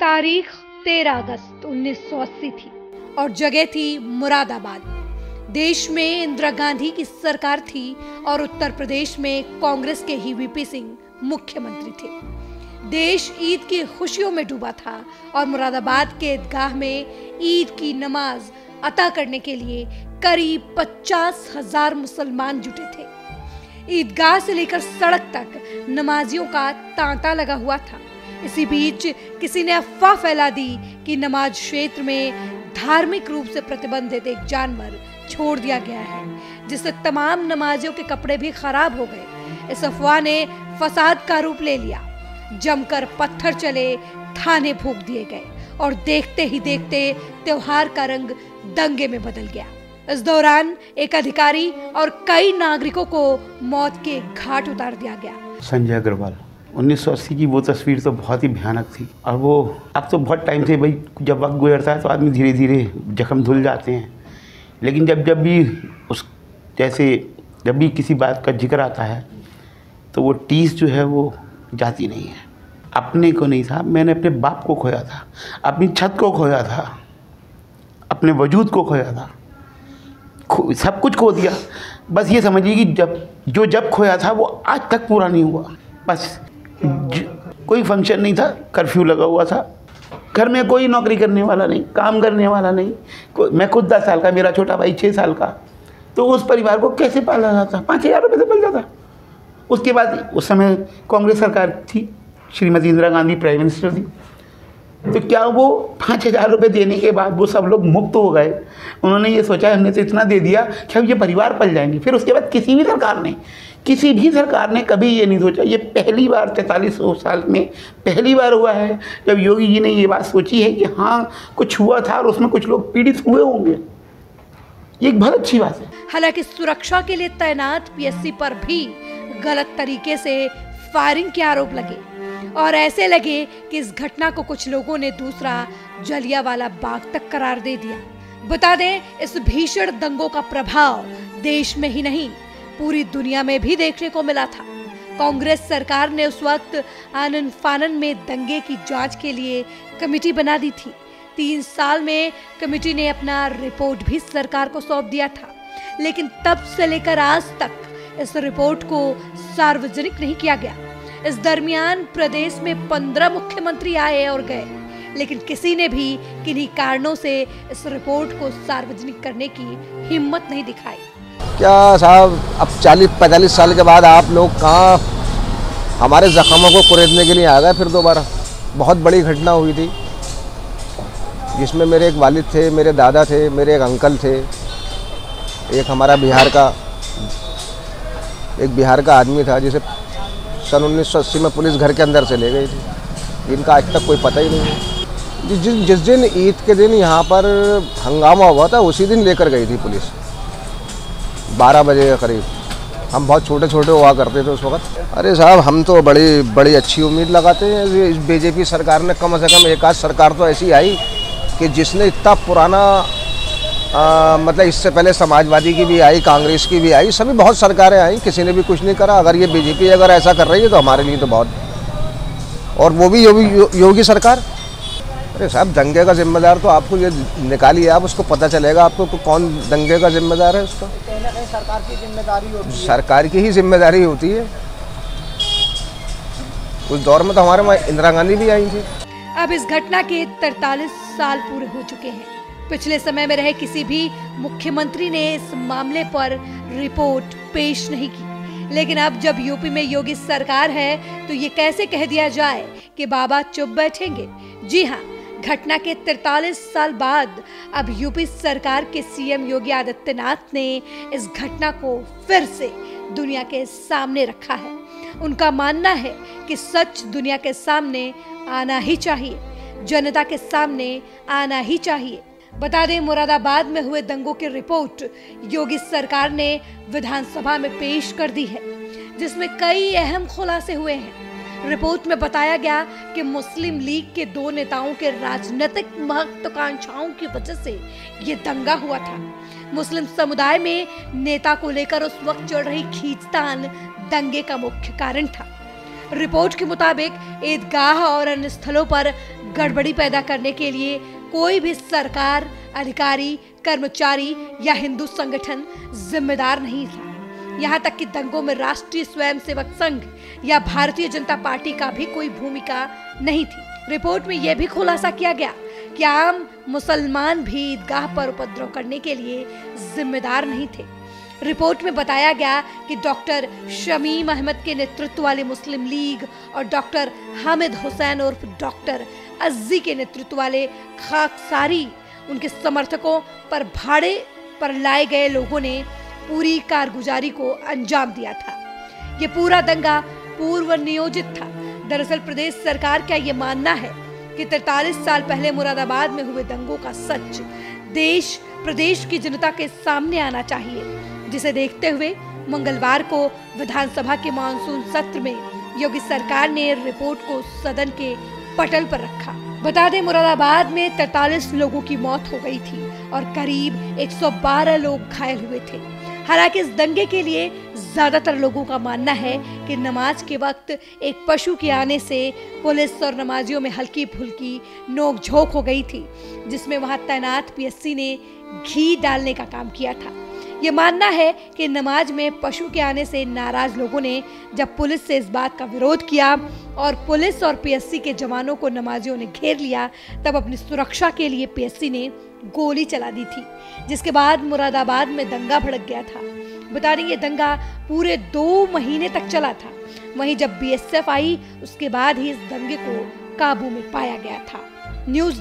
तारीख 13 अगस्त 1980 थी और जगह थी मुरादाबाद। देश में इंदिरा गांधी की सरकार थी और उत्तर प्रदेश में कांग्रेस के ही वीपी सिंह मुख्यमंत्री थे। देश ईद की खुशियों में डूबा था और मुरादाबाद के ईदगाह में ईद की नमाज अता करने के लिए करीब 50,000 मुसलमान जुटे थे। ईदगाह से लेकर सड़क तक नमाजियों का तांता लगा हुआ था। इसी बीच किसी ने अफवाह फैला दी कि नमाज क्षेत्र में धार्मिक रूप से प्रतिबंधित एक जानवर छोड़ दिया गया है, जिससे तमाम नमाजियों के कपड़े भी खराब हो गए। इस अफवाह ने फसाद का रूप ले लिया। जमकर पत्थर चले, थाने फूंक दिए गए और देखते ही देखते त्योहार का रंग दंगे में बदल गया। इस दौरान एक अधिकारी और कई नागरिकों को मौत के घाट उतार दिया गया। संजय अग्रवाल 1980 की वो तस्वीर तो बहुत ही भयानक थी। और वो अब तो बहुत टाइम से भाई, जब वक्त गुजरता है तो आदमी धीरे धीरे जख्म धुल जाते हैं, लेकिन जब भी जब भी किसी बात का जिक्र आता है तो वो टीस जो है वो जाती नहीं है। अपने को नहीं था, मैंने अपने बाप को खोया था, अपनी छत को खोया था, अपने वजूद को खोया था, सब कुछ खो दिया। बस ये समझिए कि जब खोया था वो आज तक पूरा नहीं हुआ। बस कोई फंक्शन नहीं था, कर्फ्यू लगा हुआ था, घर में कोई नौकरी करने वाला नहीं, काम करने वाला नहीं। मैं खुद 10 साल का, मेरा छोटा भाई 6 साल का, तो उस परिवार को कैसे पाला जाता? 5,000 रुपये से पल जाता। उसके बाद उस समय कांग्रेस सरकार थी, श्रीमती इंदिरा गांधी प्राइम मिनिस्टर थी, तो क्या वो 5,000 रुपये देने के बाद वो सब लोग मुक्त हो गए? उन्होंने ये सोचा हमने तो इतना दे दिया कि अब ये परिवार पल जाएंगे। फिर उसके बाद किसी भी सरकार ने कभी ये नहीं सोचा। ये पहली बार 43 साल में पहली बार हुआ है जब योगी जी ने ये बात सोची है कि हाँ कुछ हुआ था और उसमें कुछ लोग पीड़ित हुए होंगे। ये एक बहुत अच्छी बात है। हालांकि सुरक्षा के लिए तैनात पीएससी पर भी गलत तरीके से फायरिंग के आरोप लगे और ऐसे लगे कि इस घटना को कुछ लोगों ने दूसरा जलियांवाला बाग तक करार दे दिया। बता दें, इस भीषण दंगों का प्रभाव देश में ही नहीं पूरी दुनिया में भी देखने को मिला था। कांग्रेस सरकार ने उस वक्त आनन फानन में दंगे की जांच के लिए कमेटी बना दी थी। 3 साल में कमेटी ने अपना रिपोर्ट भी सरकार को सौंप दिया था, लेकिन तब से लेकर आज तक इस रिपोर्ट को सार्वजनिक नहीं किया गया। इस दरमियान प्रदेश में 15 मुख्यमंत्री आए और गए, लेकिन किसी ने भी किन्हीं कारणों से इस रिपोर्ट को सार्वजनिक करने की हिम्मत नहीं दिखाई। क्या साहब, अब 40-45 साल के बाद आप लोग कहाँ हमारे जख्मों को कुरेदने के लिए आ गए फिर दोबारा? बहुत बड़ी घटना हुई थी जिसमें मेरे एक वालिद थे, मेरे दादा थे, मेरे एक अंकल थे, एक हमारा बिहार का आदमी था जिसे सन 1980 में पुलिस घर के अंदर से ले गई थी। इनका आज तक कोई पता ही नहीं है। जिस दिन ईद के दिन यहाँ पर हंगामा हुआ था उसी दिन लेकर गई थी पुलिस 12 बजे के करीब। हम बहुत छोटे छोटे हुआ करते थे उस वक्त। अरे साहब, हम तो बड़ी अच्छी उम्मीद लगाते हैं। इस बीजेपी सरकार ने कम से कम एक आध सरकार तो ऐसी आई कि जिसने इतना पुराना मतलब इससे पहले समाजवादी की भी आई, कांग्रेस की भी आई, सभी बहुत सरकारें आई, किसी ने भी कुछ नहीं करा। अगर ये बीजेपी अगर ऐसा कर रही है तो हमारे लिए तो बहुत, और वो भी योगी सरकार। अरे साहब, दंगे का जिम्मेदार तो आपको ये निकालिए, आप उसको पता चलेगा आपको कौन दंगे का जिम्मेदार है। उसका कहीं ना कहीं सरकार की जिम्मेदारी होती है, सरकार की ही जिम्मेदारी होती है। उस दौर में तो हमारे वहाँ इंदिरा गांधी भी आई थी। अब इस घटना के 43 साल पूरे हो चुके हैं। पिछले समय में रहे किसी भी मुख्यमंत्री ने इस मामले पर रिपोर्ट पेश नहीं की, लेकिन अब जब यूपी में योगी सरकार है तो ये कैसे कह दिया जाए कि बाबा चुप बैठेंगे? जी हाँ, घटना के 43 साल बाद अब यूपी सरकार के सीएम योगी आदित्यनाथ ने इस घटना को फिर से दुनिया के सामने रखा है। उनका मानना है कि सच दुनिया के सामने आना ही चाहिए, जनता के सामने आना ही चाहिए। बता दें, मुरादाबाद में हुए दंगों की रिपोर्ट योगी सरकार ने विधानसभा में पेश कर दी है, जिसमें कई अहम खुलासे हुए हैं। रिपोर्ट में बताया गया कि मुस्लिम लीग के 2 नेताओं के राजनीतिक महत्वाकांक्षाओं की वजह से ये दंगा हुआ था। मुस्लिम समुदाय में नेता को लेकर उस वक्त चल रही खींचतान दंगे का मुख्य कारण था। रिपोर्ट के मुताबिक ईदगाह और अन्य स्थलों पर गड़बड़ी पैदा करने के लिए कोई भी सरकार, अधिकारी, कर्मचारी या हिंदू संगठन जिम्मेदार नहीं था। यहाँ तक कि दंगों में राष्ट्रीय स्वयंसेवक संघ या भारतीय जनता पार्टी का भी कोई भूमिका नहीं थी। रिपोर्ट में यह भी खुलासा किया गया कि आम मुसलमान भी ईदगाह पर उपद्रव करने के लिए जिम्मेदार नहीं थे। रिपोर्ट में बताया गया कि डॉक्टर शमीम अहमद के नेतृत्व वाली मुस्लिम लीग और डॉक्टर हामिद हुसैन उर्फ डॉक्टर अज्जी के नेतृत्व वाले खाकसारी, उनके समर्थकों पर भाड़े पर लाए गए लोगों ने पूरी कारगुजारी को अंजाम दिया था। ये पूरा दंगा पूर्व नियोजित था। दरअसल प्रदेश सरकार का ये मानना है कि 43 साल पहले मुरादाबाद में हुए दंगों का सच देश प्रदेश की जनता के सामने आना चाहिए, जिसे देखते हुए मंगलवार को विधानसभा के मानसून सत्र में योगी सरकार ने रिपोर्ट को सदन के पटल पर रखा। बता दें, मुरादाबाद में 43 लोगों की मौत हो गई थी और करीब 112 लोग घायल हुए थे। हालांकि इस दंगे के लिए ज्यादातर लोगों का मानना है कि नमाज के वक्त एक पशु के आने से पुलिस और नमाजियों में हल्की फुल्की नोकझोंक हो गई थी, जिसमें वहां तैनात पीएससी ने घी डालने का काम किया था। ये मानना है कि नमाज में पशु के आने से नाराज लोगों ने जब पुलिस से इस बात का विरोध किया और पुलिस और पीएससी के जवानों को नमाजियों ने घेर लिया, तब अपनी सुरक्षा के लिए पीएससी ने गोली चला दी थी, जिसके बाद मुरादाबाद में दंगा भड़क गया था। बता दें, ये दंगा पूरे 2 महीने तक चला था। वहीं जब बीएसएफ आई, उसके बाद ही इस दंगे को काबू में पाया गया था। न्यूज़